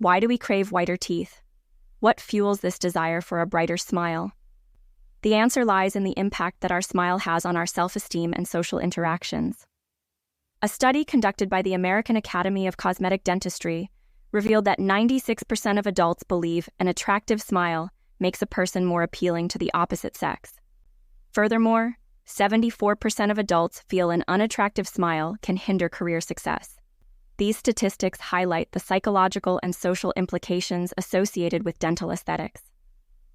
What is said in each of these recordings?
Why do we crave whiter teeth? What fuels this desire for a brighter smile? The answer lies in the impact that our smile has on our self-esteem and social interactions. A study conducted by the American Academy of Cosmetic Dentistry revealed that 96% of adults believe an attractive smile makes a person more appealing to the opposite sex. Furthermore, 74% of adults feel an unattractive smile can hinder career success. These statistics highlight the psychological and social implications associated with dental aesthetics.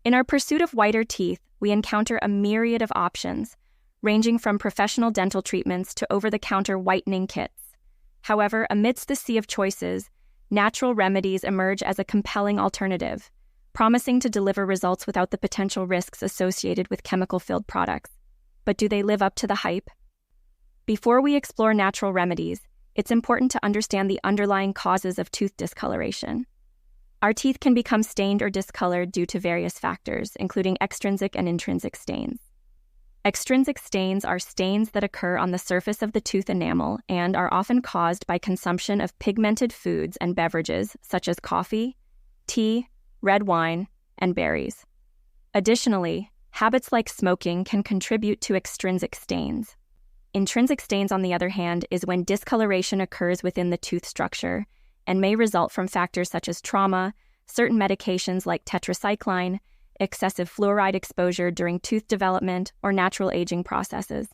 In our pursuit of whiter teeth, we encounter a myriad of options, ranging from professional dental treatments to over-the-counter whitening kits. However, amidst the sea of choices, natural remedies emerge as a compelling alternative, promising to deliver results without the potential risks associated with chemical-filled products. But do they live up to the hype? Before we explore natural remedies, it's important to understand the underlying causes of tooth discoloration. Our teeth can become stained or discolored due to various factors, including extrinsic and intrinsic stains. Extrinsic stains are stains that occur on the surface of the tooth enamel and are often caused by consumption of pigmented foods and beverages such as coffee, tea, red wine, and berries. Additionally, habits like smoking can contribute to extrinsic stains. Intrinsic stains, on the other hand, is when discoloration occurs within the tooth structure and may result from factors such as trauma, certain medications like tetracycline, excessive fluoride exposure during tooth development, or natural aging processes.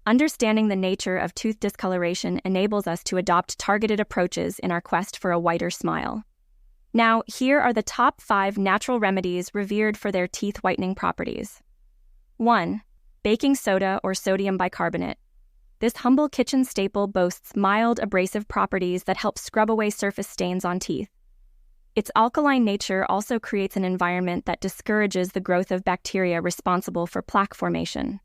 Understanding the nature of tooth discoloration enables us to adopt targeted approaches in our quest for a whiter smile. Now, here are the top 5 natural remedies revered for their teeth whitening properties. 1. Baking soda or sodium bicarbonate. This humble kitchen staple boasts mild abrasive properties that help scrub away surface stains on teeth. Its alkaline nature also creates an environment that discourages the growth of bacteria responsible for plaque formation.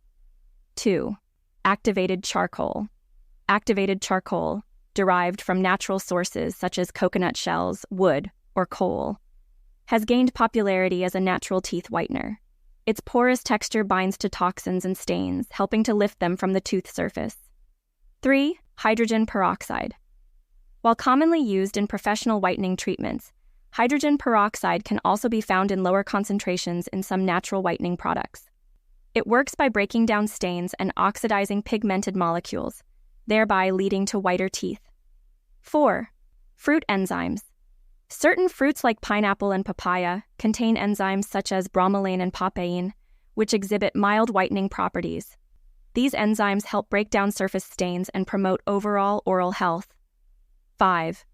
2. Activated charcoal. Activated charcoal, derived from natural sources such as coconut shells, wood, or coal, has gained popularity as a natural teeth whitener. Its porous texture binds to toxins and stains, helping to lift them from the tooth surface. 3. Hydrogen peroxide. While commonly used in professional whitening treatments, hydrogen peroxide can also be found in lower concentrations in some natural whitening products. It works by breaking down stains and oxidizing pigmented molecules, thereby leading to whiter teeth. 4. Fruit enzymes. Certain fruits like pineapple and papaya contain enzymes such as bromelain and papain, which exhibit mild whitening properties. These enzymes help break down surface stains and promote overall oral health. 5.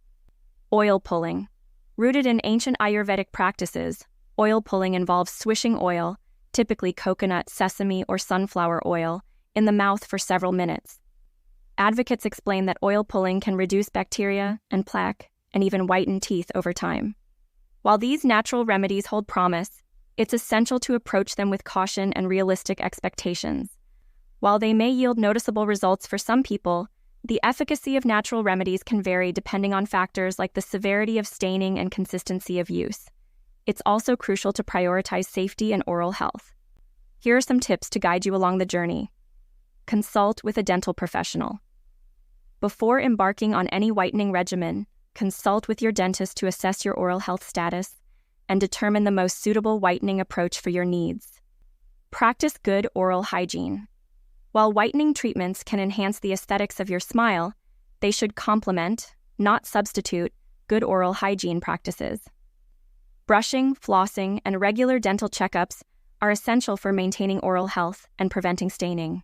Oil pulling. Rooted in ancient Ayurvedic practices, oil pulling involves swishing oil, typically coconut, sesame, or sunflower oil, in the mouth for several minutes. Advocates explain that oil pulling can reduce bacteria and plaque and even whiten teeth over time. While these natural remedies hold promise, it's essential to approach them with caution and realistic expectations. While they may yield noticeable results for some people, the efficacy of natural remedies can vary depending on factors like the severity of staining and consistency of use. It's also crucial to prioritize safety and oral health. Here are some tips to guide you along the journey. Consult with a dental professional. Before embarking on any whitening regimen, consult with your dentist to assess your oral health status and determine the most suitable whitening approach for your needs. Practice good oral hygiene. While whitening treatments can enhance the aesthetics of your smile, they should complement, not substitute, good oral hygiene practices. Brushing, flossing, and regular dental checkups are essential for maintaining oral health and preventing staining.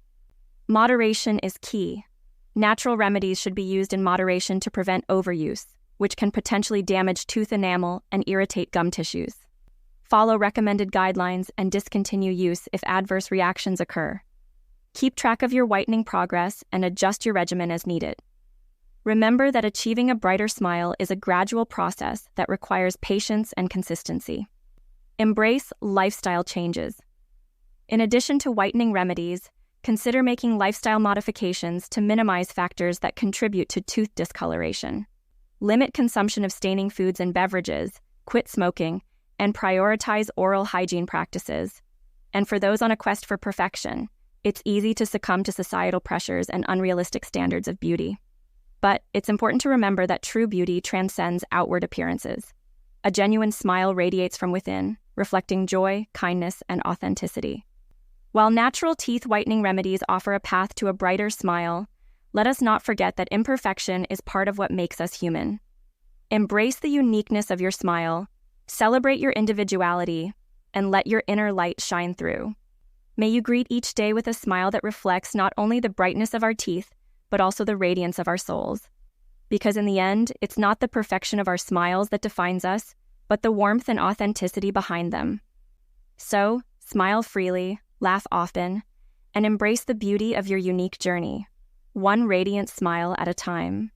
Moderation is key. Natural remedies should be used in moderation to prevent overuse, which can potentially damage tooth enamel and irritate gum tissues. Follow recommended guidelines and discontinue use if adverse reactions occur. Keep track of your whitening progress and adjust your regimen as needed. Remember that achieving a brighter smile is a gradual process that requires patience and consistency. Embrace lifestyle changes. In addition to whitening remedies, consider making lifestyle modifications to minimize factors that contribute to tooth discoloration. Limit consumption of staining foods and beverages, quit smoking, and prioritize oral hygiene practices. And for those on a quest for perfection, it's easy to succumb to societal pressures and unrealistic standards of beauty. But it's important to remember that true beauty transcends outward appearances. A genuine smile radiates from within, reflecting joy, kindness, and authenticity. While natural teeth whitening remedies offer a path to a brighter smile, let us not forget that imperfection is part of what makes us human. Embrace the uniqueness of your smile, celebrate your individuality, and let your inner light shine through. May you greet each day with a smile that reflects not only the brightness of our teeth, but also the radiance of our souls. Because in the end, it's not the perfection of our smiles that defines us, but the warmth and authenticity behind them. So, smile freely, laugh often, and embrace the beauty of your unique journey, one radiant smile at a time.